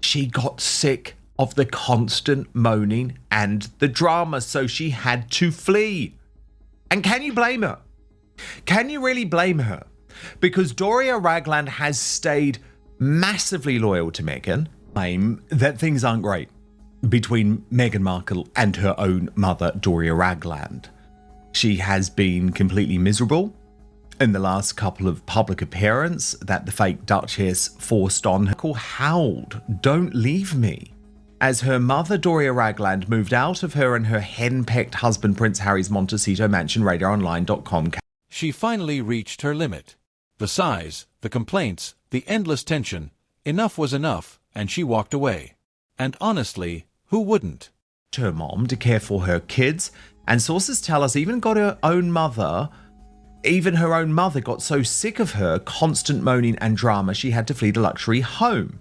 She got sick of the constant moaning and the drama, so she had to flee. And can you blame her? Can you really blame her? Because Doria Ragland has stayed massively loyal to Meghan, claim that things aren't great between Meghan Markle and her own mother, Doria Ragland. She has been completely miserable in the last couple of public appearances that the fake Duchess forced on her. Howled, "Don't leave me," as her mother, Doria Ragland, moved out of her and her henpecked husband, Prince Harry's Montecito mansion, RadarOnline.com. She finally reached her limit. The sighs, the complaints, the endless tension, enough was enough, and she walked away. And honestly, who wouldn't? Her mom to care for her kids, and sources tell us even her own mother got so sick of her constant moaning and drama she had to flee the luxury home.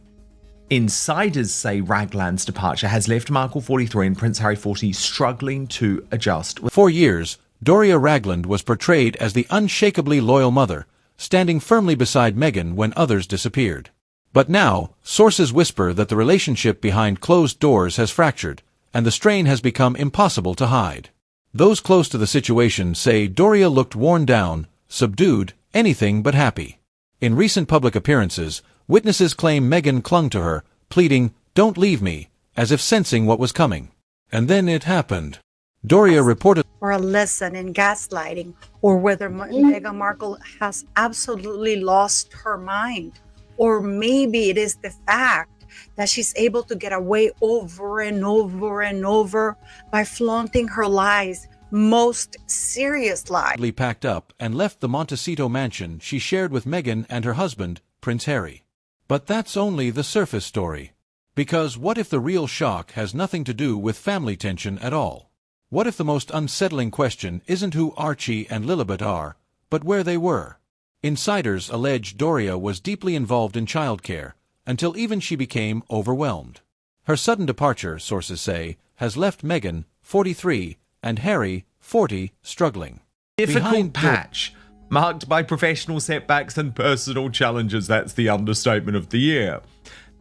Insiders say Ragland's departure has left Markle 43 and Prince Harry 40 struggling to adjust. For years, Doria Ragland was portrayed as the unshakably loyal mother, standing firmly beside Meghan when others disappeared. But now, sources whisper that the relationship behind closed doors has fractured, and the strain has become impossible to hide. Those close to the situation say Doria looked worn down, subdued, anything but happy. In recent public appearances, witnesses claim Meghan clung to her, pleading, "Don't leave me," as if sensing what was coming. And then it happened. Doria reported, or a lesson in gaslighting, or whether Meghan Markle has absolutely lost her mind. Or maybe it is the fact that she's able to get away over and over and over by flaunting her lies, most serious lies. Packed up and left the Montecito mansion she shared with Meghan and her husband, Prince Harry. But that's only the surface story. Because what if the real shock has nothing to do with family tension at all? What if the most unsettling question isn't who Archie and Lilibet are, but where they were? Insiders allege Doria was deeply involved in childcare, until even she became overwhelmed. Her sudden departure, sources say, has left Meghan, 43, and Harry, 40, struggling. Difficult patch, marked by professional setbacks and personal challenges. That's the understatement of the year.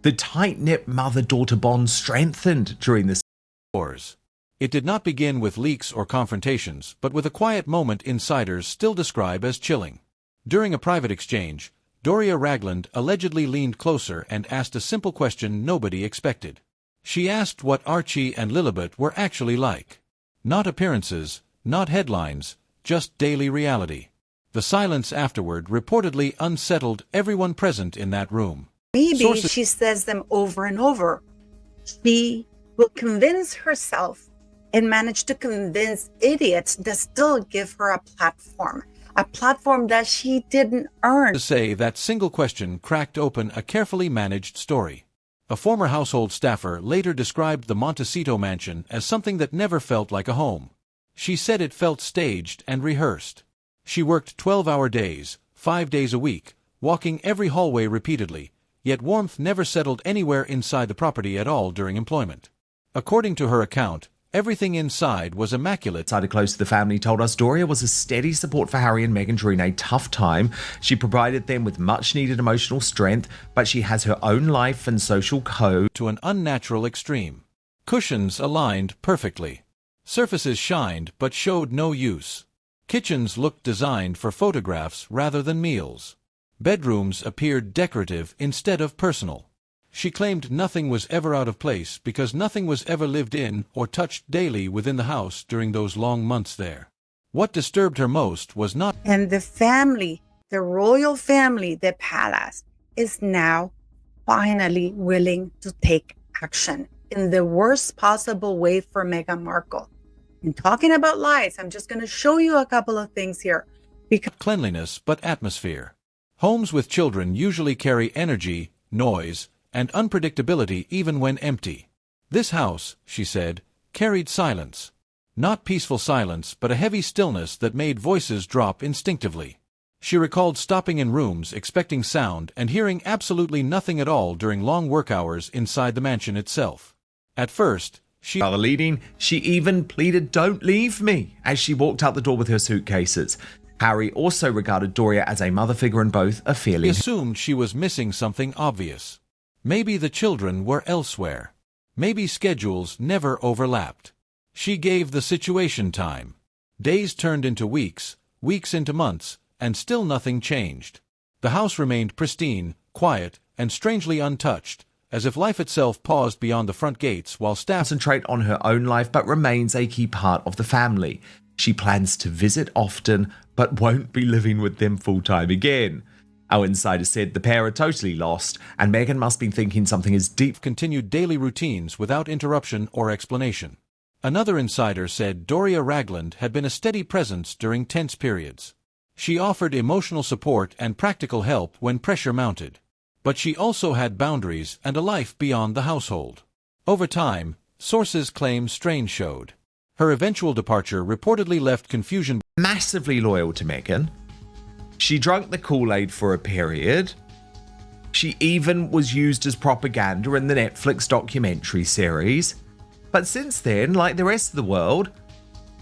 The tight-knit mother-daughter bond strengthened during the wars. It did not begin with leaks or confrontations, but with a quiet moment insiders still describe as chilling. During a private exchange, Doria Ragland allegedly leaned closer and asked a simple question nobody expected. She asked what Archie and Lilibet were actually like. Not appearances, not headlines, just daily reality. The silence afterward reportedly unsettled everyone present in that room. Maybe she says them over and over. She will convince herself and manage to convince idiots that still give her a platform that she didn't earn. To say that single question cracked open a carefully managed story. A former household staffer later described the Montecito mansion as something that never felt like a home. She said it felt staged and rehearsed. She worked 12-hour days, 5 days a week, walking every hallway repeatedly, yet warmth never settled anywhere inside the property at all during employment. According to her account, everything inside was immaculate. Insider close to the family told us Doria was a steady support for Harry and Meghan during a tough time. She provided them with much-needed emotional strength, but she has her own life and social code. To an unnatural extreme. Cushions aligned perfectly. Surfaces shined but showed no use. Kitchens looked designed for photographs rather than meals. Bedrooms appeared decorative instead of personal. She claimed nothing was ever out of place because nothing was ever lived in or touched daily within the house during those long months there. What disturbed her most was not... And the family, the royal family, the palace, is now finally willing to take action in the worst possible way for Meghan Markle. And talking about lies, I'm just going to show you a couple of things here. Because cleanliness but atmosphere. Homes with children usually carry energy, noise, and unpredictability even when empty. This house, she said, carried silence. Not peaceful silence, but a heavy stillness that made voices drop instinctively. She recalled stopping in rooms expecting sound and hearing absolutely nothing at all during long work hours inside the mansion itself. At first, she even pleaded, "Don't leave me," as she walked out the door with her suitcases. Harry also regarded Doria as a mother figure and both are feeling. He assumed she was missing something obvious. Maybe the children were elsewhere. Maybe schedules never overlapped. She gave the situation time. Days turned into weeks, weeks into months, and still nothing changed. The house remained pristine, quiet, and strangely untouched, as if life itself paused beyond the front gates while staff concentrate on her own life but remains a key part of the family. She plans to visit often but won't be living with them full-time again. Our insider said the pair are totally lost and Meghan must be thinking something is deep. Continued daily routines without interruption or explanation. Another insider said Doria Ragland had been a steady presence during tense periods. She offered emotional support and practical help when pressure mounted. But she also had boundaries and a life beyond the household. Over time, sources claim strain showed. Her eventual departure reportedly left confusion. Massively loyal to Meghan. She drank the Kool-Aid for a period. She even was used as propaganda in the Netflix documentary series. But since then, like the rest of the world,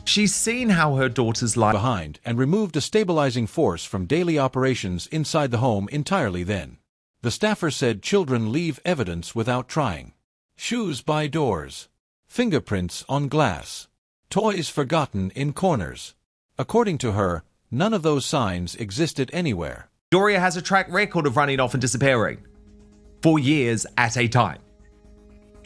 she's seen how her daughter's life behind and removed a stabilizing force from daily operations inside the home entirely then. The staffer said children leave evidence without trying. Shoes by doors. Fingerprints on glass. Toys forgotten in corners. According to her, none of those signs existed anywhere. Doria has a track record of running off and disappearing for years at a time.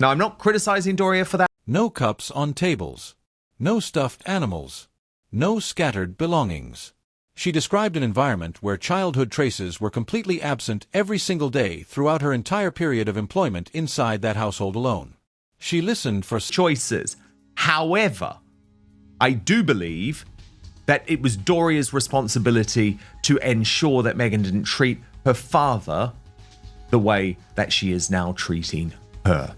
Now, I'm not criticizing Doria for that. No cups on tables. No stuffed animals. No scattered belongings. She described an environment where childhood traces were completely absent every single day throughout her entire period of employment inside that household alone. She listened for choices. However, I do believe that it was Doria's responsibility to ensure that Meghan didn't treat her father the way that she is now treating her.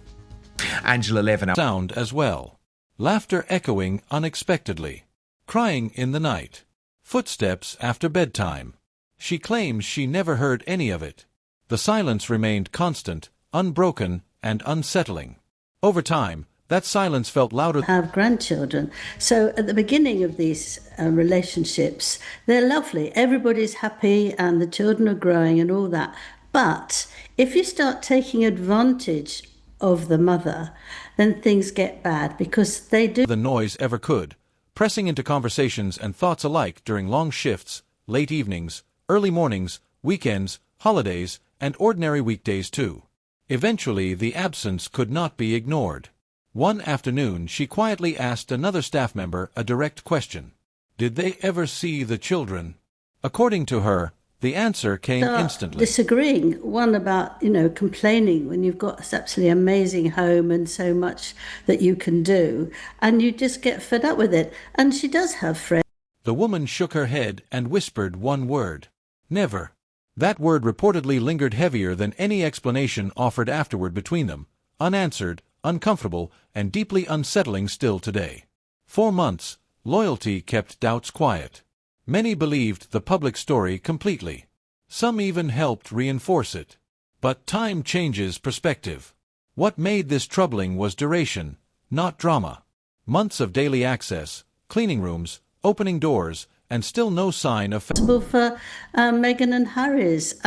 Angela Levin. Sound as well. Laughter echoing unexpectedly. Crying in the night. Footsteps after bedtime. She claims she never heard any of it. The silence remained constant, unbroken, and unsettling. Over time, that silence felt louder. Have grandchildren. So at the beginning of these relationships, they're lovely. Everybody's happy and the children are growing and all that. But if you start taking advantage of the mother, then things get bad because they do. The noise ever could, pressing into conversations and thoughts alike during long shifts, late evenings, early mornings, weekends, holidays, and ordinary weekdays too. Eventually, the absence could not be ignored. One afternoon, she quietly asked another staff member a direct question. Did they ever see the children? According to her, the answer came instantly. Disagreeing, one about, complaining when you've got this absolutely amazing home and so much that you can do, and you just get fed up with it. And she does have friends. The woman shook her head and whispered one word. Never. That word reportedly lingered heavier than any explanation offered afterward between them, unanswered, uncomfortable, and deeply unsettling still today. 4 months, loyalty kept doubts quiet. Many believed the public story completely. Some even helped reinforce it. But time changes perspective. What made this troubling was duration, not drama. Months of daily access, cleaning rooms, opening doors, and still no sign of... For Meghan and Harry's.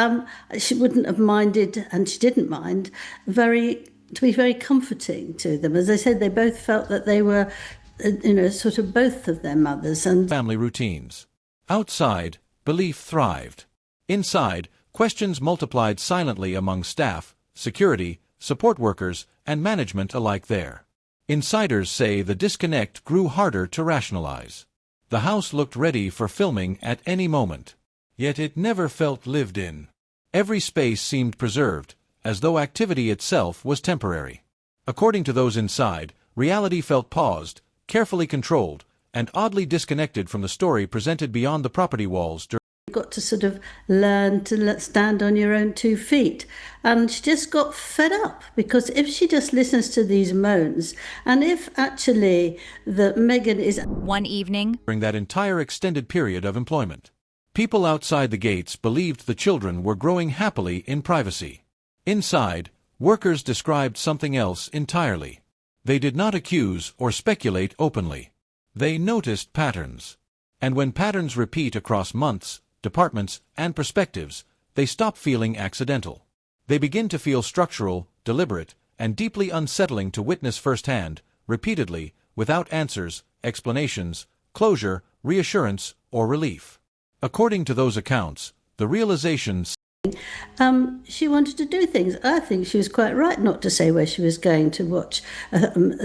She wouldn't have minded, and she didn't mind, to be very comforting to them. As I said, they both felt that they were, sort of both of their mothers. And family routines. Outside, belief thrived. Inside, questions multiplied silently among staff, security, support workers, and management alike there. Insiders say the disconnect grew harder to rationalize. The house looked ready for filming at any moment. Yet it never felt lived in. Every space seemed preserved, as though activity itself was temporary. According to those inside, reality felt paused, carefully controlled, and oddly disconnected from the story presented beyond the property walls. You've got to sort of learn to stand on your own 2 feet. And she just got fed up, because if she just listens to these moans, and if actually the Meghan is... One evening, during that entire extended period of employment, people outside the gates believed the children were growing happily in privacy. Inside, workers described something else entirely. They did not accuse or speculate openly. They noticed patterns. And when patterns repeat across months, departments, and perspectives, they stop feeling accidental. They begin to feel structural, deliberate, and deeply unsettling to witness firsthand, repeatedly, without answers, explanations, closure, reassurance, or relief. According to those accounts, the realization she wanted to do things. I think she was quite right not to say where she was going to watch.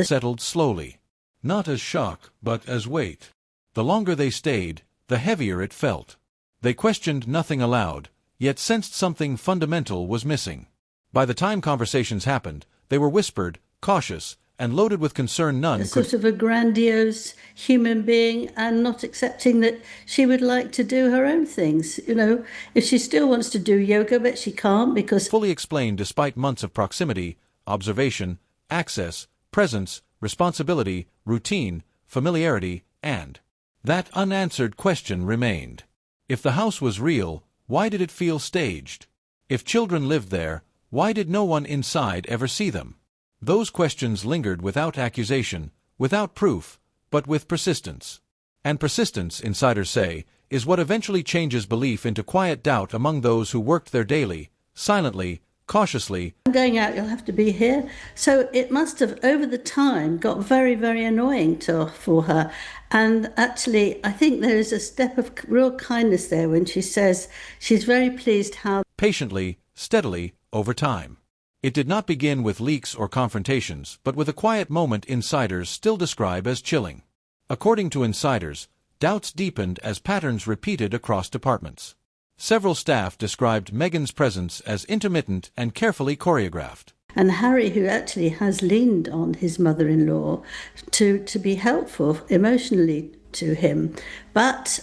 Settled slowly. Not as shock, but as weight. The longer they stayed, the heavier it felt. They questioned nothing aloud, yet sensed something fundamental was missing. By the time conversations happened, they were whispered, cautious, and loaded with concern none could... Sort of a grandiose human being, and not accepting that she would like to do her own things. You know, if she still wants to do yoga, but she can't because... Fully explained despite months of proximity, observation, access, presence, responsibility, routine, familiarity, and... That unanswered question remained. If the house was real, why did it feel staged? If children lived there, why did no one inside ever see them? Those questions lingered without accusation, without proof, but with persistence. And persistence, insiders say, is what eventually changes belief into quiet doubt among those who worked there daily, silently, cautiously. I'm going out, you'll have to be here. So it must have, over the time, got very, very annoying for her. And actually, I think there is a step of real kindness there when she says she's very pleased how... Patiently, steadily, over time. It did not begin with leaks or confrontations, but with a quiet moment insiders still describe as chilling. According to insiders, doubts deepened as patterns repeated across departments. Several staff described Meghan's presence as intermittent and carefully choreographed. And Harry, who actually has leaned on his mother-in-law to be helpful emotionally to him. But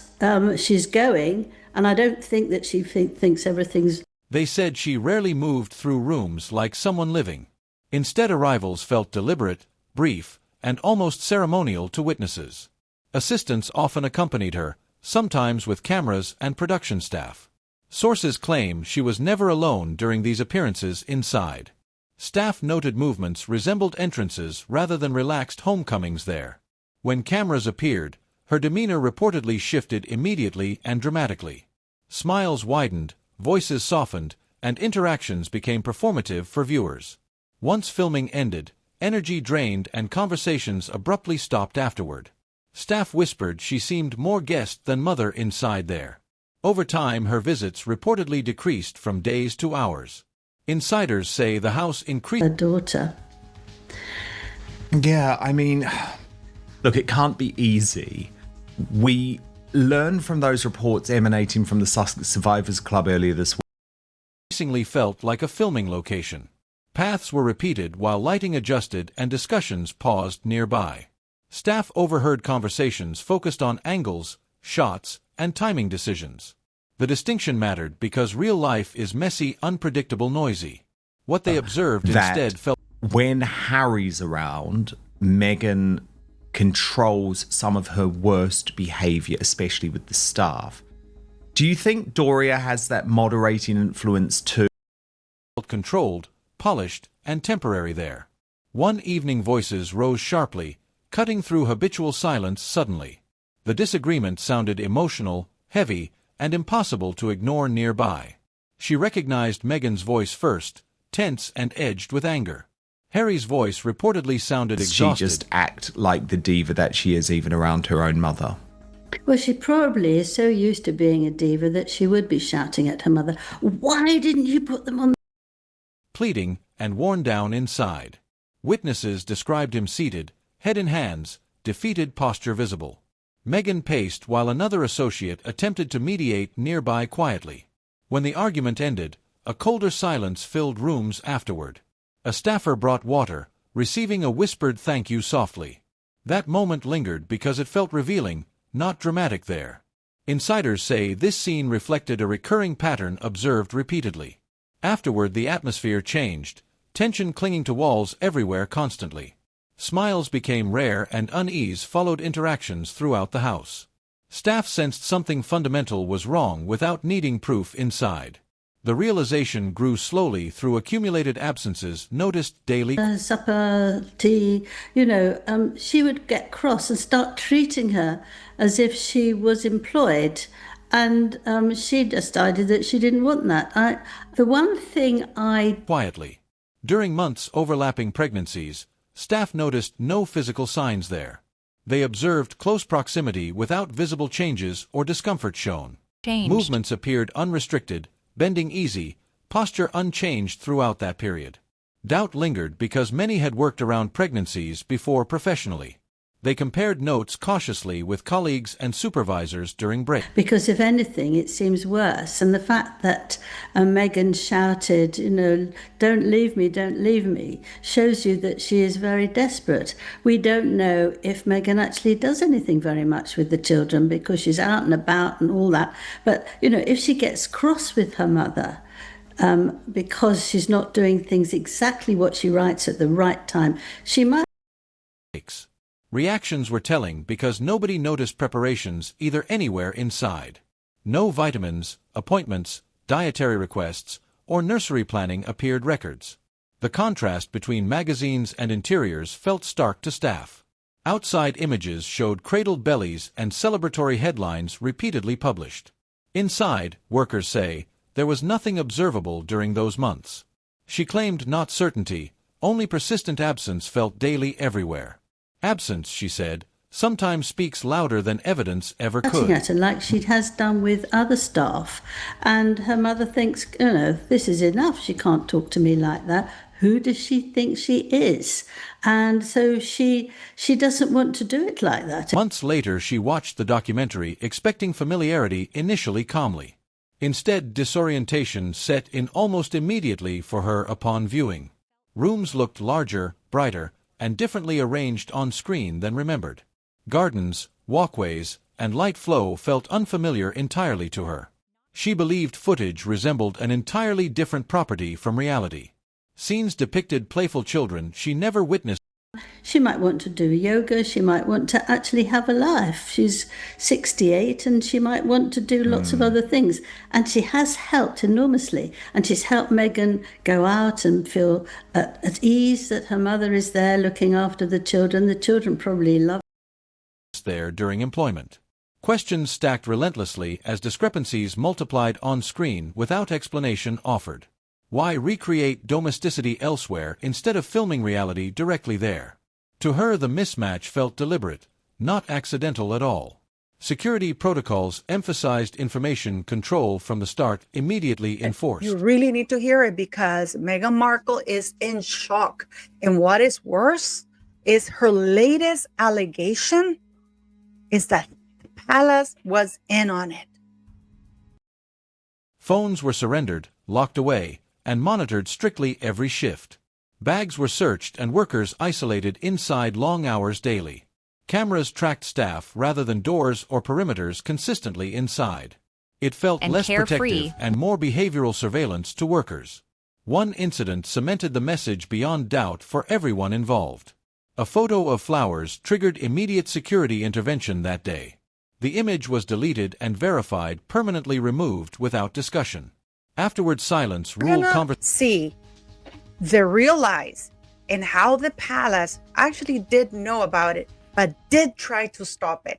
she's going, and I don't think that she thinks everything's... They said she rarely moved through rooms like someone living. Instead, arrivals felt deliberate, brief, and almost ceremonial to witnesses. Assistants often accompanied her, sometimes with cameras and production staff. Sources claim she was never alone during these appearances inside. Staff noted movements resembled entrances rather than relaxed homecomings there. When cameras appeared, her demeanor reportedly shifted immediately and dramatically. Smiles widened, voices softened, and interactions became performative for viewers. Once filming ended, energy drained and conversations abruptly stopped afterward. Staff whispered she seemed more guest than mother inside there. Over time, her visits reportedly decreased from days to hours. Insiders say the house increased... Her daughter. Yeah, I mean, look, it can't be easy. We learned from those reports emanating from the Sussex Survivors Club earlier this week. Increasingly felt like a filming location. Paths were repeated while lighting adjusted and discussions paused nearby. Staff overheard conversations focused on angles, shots, and timing decisions. The distinction mattered because real life is messy, unpredictable, noisy. What they observed instead felt... When Harry's around, Meghan controls some of her worst behaviour, especially with the staff. Do you think Doria has that moderating influence too? Controlled, polished, and temporary there. One evening voices rose sharply, cutting through habitual silence suddenly. The disagreement sounded emotional, heavy, and impossible to ignore nearby. She recognized Meghan's voice first, tense and edged with anger. Harry's voice reportedly sounded exhausted. She just act like the diva that she is even around her own mother. Well, she probably is so used to being a diva that she would be shouting at her mother, "Why didn't you put them on?" Pleading and worn down inside. Witnesses described him seated, head in hands, defeated posture visible. Meghan paced while another associate attempted to mediate nearby quietly. When the argument ended, a colder silence filled rooms afterward. A staffer brought water, receiving a whispered thank you softly. That moment lingered because it felt revealing, not dramatic there. Insiders say this scene reflected a recurring pattern observed repeatedly. Afterward, the atmosphere changed, tension clinging to walls everywhere constantly. Smiles became rare and unease followed interactions throughout the house. Staff sensed something fundamental was wrong without needing proof inside. The realization grew slowly through accumulated absences noticed daily. Supper, tea, she would get cross and start treating her as if she was employed. And she decided that she didn't want that. The one thing I quietly. During months overlapping pregnancies, staff noticed no physical signs there. They observed close proximity without visible changes or discomfort shown. Movements appeared unrestricted, bending easy, posture unchanged throughout that period. Doubt lingered because many had worked around pregnancies before professionally. They compared notes cautiously with colleagues and supervisors during break. Because if anything, it seems worse. And the fact that Meghan shouted, don't leave me, shows you that she is very desperate. We don't know if Meghan actually does anything very much with the children because she's out and about and all that. But, if she gets cross with her mother, because she's not doing things exactly what she writes at the right time, she might. Reactions were telling because nobody noticed preparations either anywhere inside. No vitamins, appointments, dietary requests, or nursery planning appeared records. The contrast between magazines and interiors felt stark to staff. Outside images showed cradled bellies and celebratory headlines repeatedly published. Inside, workers say, there was nothing observable during those months. She claimed not certainty, only persistent absence felt daily everywhere. Absence, she said, sometimes speaks louder than evidence ever could. At her like she has done with other staff, and her mother thinks, this is enough. She can't talk to me like that. Who does she think she is? And so she doesn't want to do it like that. Months later, she watched the documentary, expecting familiarity initially calmly. Instead, disorientation set in almost immediately for her upon viewing. Rooms looked larger, brighter, and differently arranged on screen than remembered. Gardens, walkways, and light flow felt unfamiliar entirely to her. She believed footage resembled an entirely different property from reality. Scenes depicted playful children she never witnessed. She might want to do yoga, she might want to actually have a life. She's 68 and she might want to do lots of other things. And she has helped enormously. And she's helped Meghan go out and feel at ease that her mother is there looking after the children. The children probably love there during employment. Questions stacked relentlessly as discrepancies multiplied on screen without explanation offered. Why recreate domesticity elsewhere instead of filming reality directly there? To her, the mismatch felt deliberate, not accidental at all. Security protocols emphasized information control from the start, immediately enforced. You really need to hear it because Meghan Markle is in shock. And what is worse is her latest allegation is that the palace was in on it. Phones were surrendered, locked away, and monitored strictly every shift. Bags were searched and workers isolated inside long hours daily. Cameras tracked staff rather than doors or perimeters consistently inside. It felt less protective and more behavioral surveillance to workers. One incident cemented the message beyond doubt for everyone involved. A photo of flowers triggered immediate security intervention that day. The image was deleted and verified permanently removed without discussion. Afterward, silence ruled conversation. See the real lies and how the palace actually did know about it, but did try to stop it.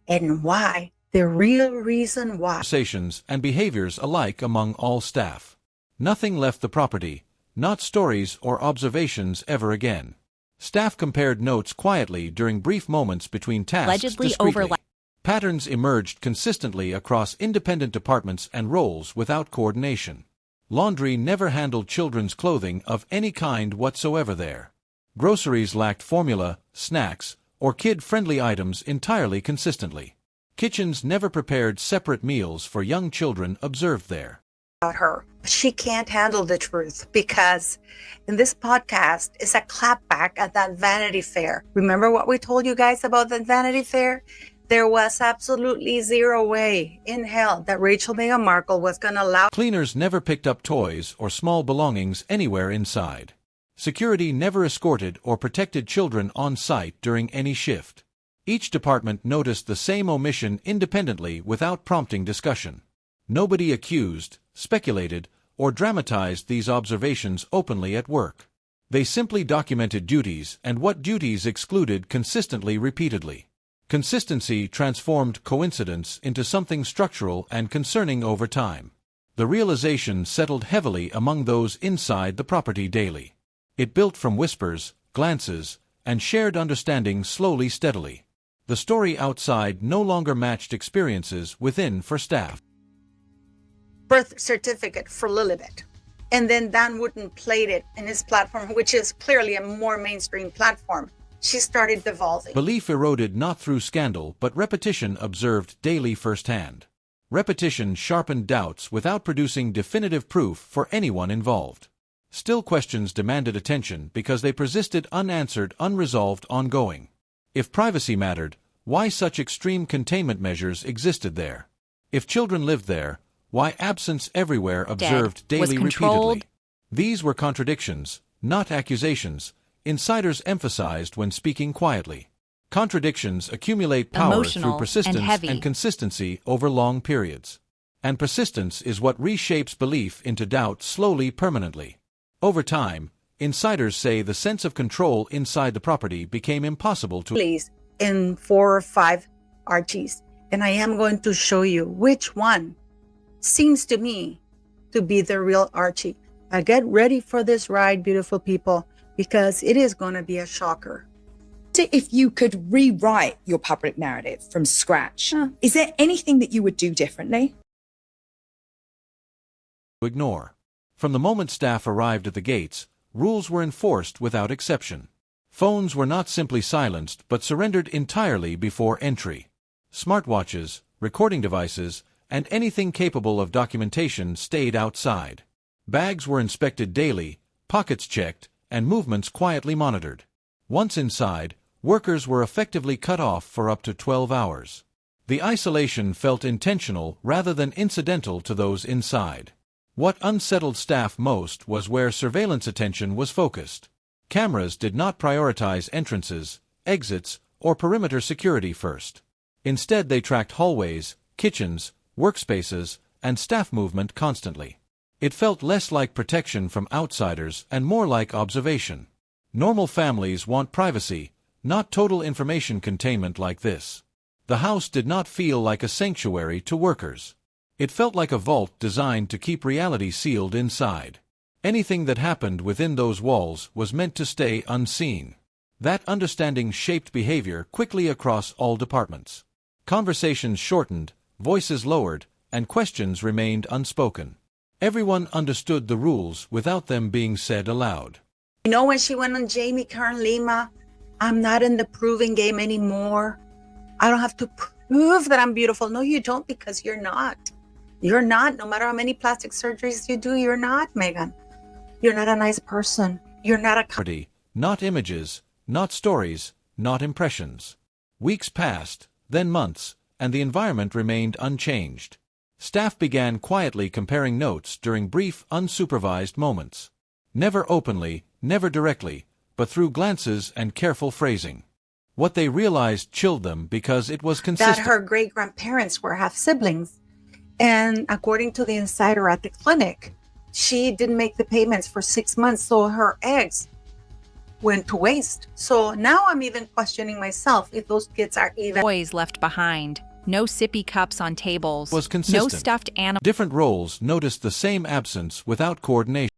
And why? The real reason why. Conversations and behaviors alike among all staff. Nothing left the property, not stories or observations ever again. Staff compared notes quietly during brief moments between tasks discreetly. Patterns emerged consistently across independent departments and roles without coordination. Laundry never handled children's clothing of any kind whatsoever there. Groceries lacked formula, snacks, or kid-friendly items entirely consistently. Kitchens never prepared separate meals for young children observed there. About her. She can't handle the truth because in this podcast is a clapback at that Vanity Fair. Remember what we told you guys about that Vanity Fair? There was absolutely zero way in hell that Meghan Markle was going to allow. Cleaners never picked up toys or small belongings anywhere inside. Security never escorted or protected children on site during any shift. Each department noticed the same omission independently without prompting discussion. Nobody accused, speculated, or dramatized these observations openly at work. They simply documented duties and what duties excluded consistently repeatedly. Consistency transformed coincidence into something structural and concerning over time. The realization settled heavily among those inside the property daily. It built from whispers, glances, and shared understanding slowly steadily. The story outside no longer matched experiences within for staff. Birth certificate for Lilibet. And then Dan Wooden played it in his platform, which is clearly a more mainstream platform. She started devolving. Belief eroded not through scandal but repetition observed daily firsthand. Repetition sharpened doubts without producing definitive proof for anyone involved. Still, questions demanded attention because they persisted unanswered, unresolved, ongoing. If privacy mattered, why such extreme containment measures existed there? If children lived there, why absence everywhere observed daily repeatedly? These were contradictions, not accusations, insiders emphasized when speaking quietly. Contradictions accumulate power through persistence and consistency over long periods. And persistence is what reshapes belief into doubt slowly, permanently. Over time, insiders say the sense of control inside the property became impossible to... In 4 or 5 Archies, and I am going to show you which one seems to me to be the real Archie. Get ready for this ride, beautiful people, because it is going to be a shocker. If you could rewrite your public narrative from scratch, is there anything that you would do differently? Ignore. From the moment staff arrived at the gates, rules were enforced without exception. Phones were not simply silenced but surrendered entirely before entry. Smartwatches, recording devices, and anything capable of documentation stayed outside. Bags were inspected daily, pockets checked, and movements quietly monitored. Once inside, workers were effectively cut off for up to 12 hours. The isolation felt intentional rather than incidental to those inside. What unsettled staff most was where surveillance attention was focused. Cameras did not prioritize entrances, exits, or perimeter security first. Instead, they tracked hallways, kitchens, workspaces, and staff movement constantly. It felt less like protection from outsiders and more like observation. Normal families want privacy, not total information containment like this. The house did not feel like a sanctuary to workers. It felt like a vault designed to keep reality sealed inside. Anything that happened within those walls was meant to stay unseen. That understanding shaped behavior quickly across all departments. Conversations shortened, voices lowered, and questions remained unspoken. Everyone understood the rules without them being said aloud. You know, when she went on Jamie Kern Lima, I'm not in the proving game anymore. I don't have to prove that I'm beautiful. No, you don't, because you're not. You're not. No matter how many plastic surgeries you do, you're not, Meghan. You're not a nice person. You're not a... Not images, not stories, not impressions. Weeks passed, then months, and the environment remained unchanged. Staff began quietly comparing notes during brief, unsupervised moments. Never openly, never directly, but through glances and careful phrasing. What they realized chilled them because it was consistent. That her great-grandparents were half-siblings. And according to the insider at the clinic, she didn't make the payments for 6 months, so her eggs went to waste. So now I'm even questioning myself if those kids are even... Toys left behind. No sippy cups on tables. Was consistent. No stuffed animals. Different roles noticed the same absence without coordination.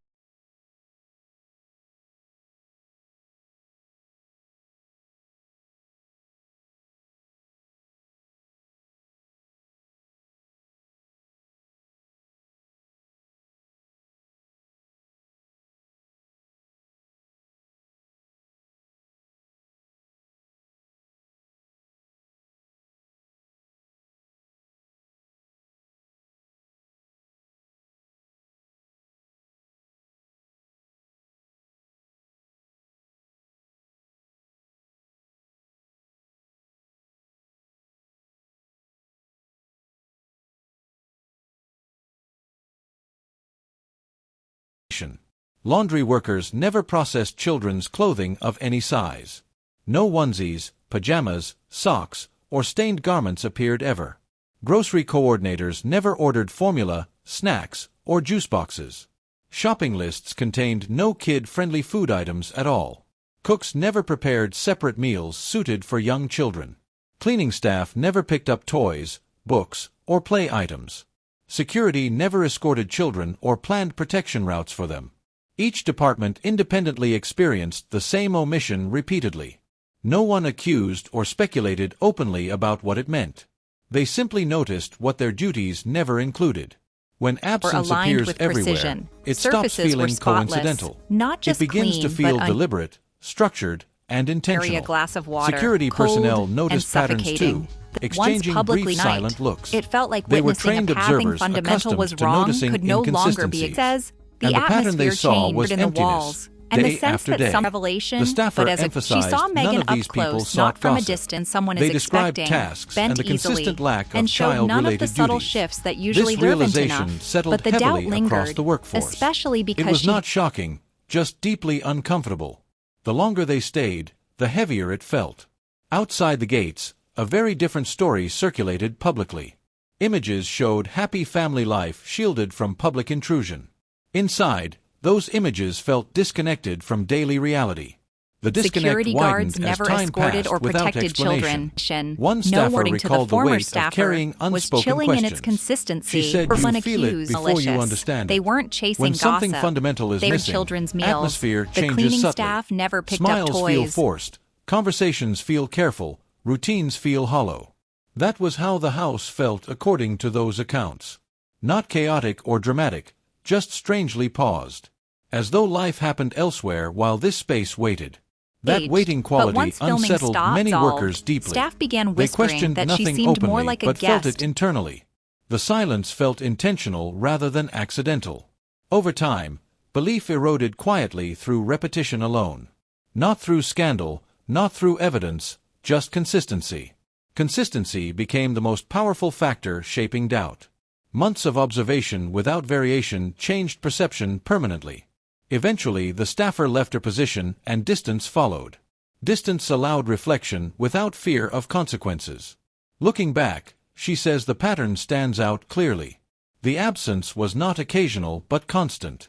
Laundry workers never processed children's clothing of any size. No onesies, pajamas, socks, or stained garments appeared ever. Grocery coordinators never ordered formula, snacks, or juice boxes. Shopping lists contained no kid-friendly food items at all. Cooks never prepared separate meals suited for young children. Cleaning staff never picked up toys, books, or play items. Security never escorted children or planned protection routes for them. Each department independently experienced the same omission repeatedly. No one accused or speculated openly about what it meant. They simply noticed what their duties never included. When absence aligned appears with everywhere, precision. it stops Surfaces were feeling spotless, coincidental. not just it begins to clean, feel but deliberate, structured, and intentional. a glass of water, Security cold personnel and noticed patterns suffocating. too, exchanging Once publicly brief night, silent looks. It felt like They were witnessing trained a pathing observers fundamental accustomed was to wrong noticing could no longer be. It inconsistencies. says the And the pattern they atmosphere saw changed was in the emptiness, walls. And the day sense after that day. some revelation, The staffer but as she emphasized saw none Meghan of these up people close, sought not from a gossip. distance, someone They is described expecting, tasks bent and the consistent easily, lack of and showed none of the child-related subtle duties. shifts that This usually servant realization enough. settled But the doubt heavily across lingered, the workforce. especially because it was she not shocking, just deeply uncomfortable. The longer they stayed, the heavier it felt. Outside the gates, a very different story circulated publicly. Images showed happy family life shielded from public intrusion. Inside, those images felt disconnected from daily reality. The disconnect security guards widened as never time escorted passed or without protected children. explanation. One No staffer wording to the recalled the former weight of staffer carrying was unspoken chilling questions. in its consistency. She said, for "You one feel it accused, before you malicious. understand They it." weren't chasing When gossip. something fundamental is they were missing, children's meals. atmosphere The changes cleaning subtly. staff never picked Smiles up feel toys. forced, conversations feel careful, routines feel hollow. That was how the house felt according to those accounts. Not chaotic or dramatic, just strangely paused. As though life happened elsewhere while this space waited. That waiting But quality once filming unsettled stopped, many dissolved, workers deeply. Staff began They whispering questioned that she nothing seemed openly, more like a but felt guest. it internally. The silence felt intentional rather than accidental. Over time, belief eroded quietly through repetition alone. Not through scandal, not through evidence, just consistency. Consistency became the most powerful factor shaping doubt. Months of observation without variation changed perception permanently. Eventually, the staffer left her position and distance followed. Distance allowed reflection without fear of consequences. Looking back, she says the pattern stands out clearly. The absence was not occasional but constant.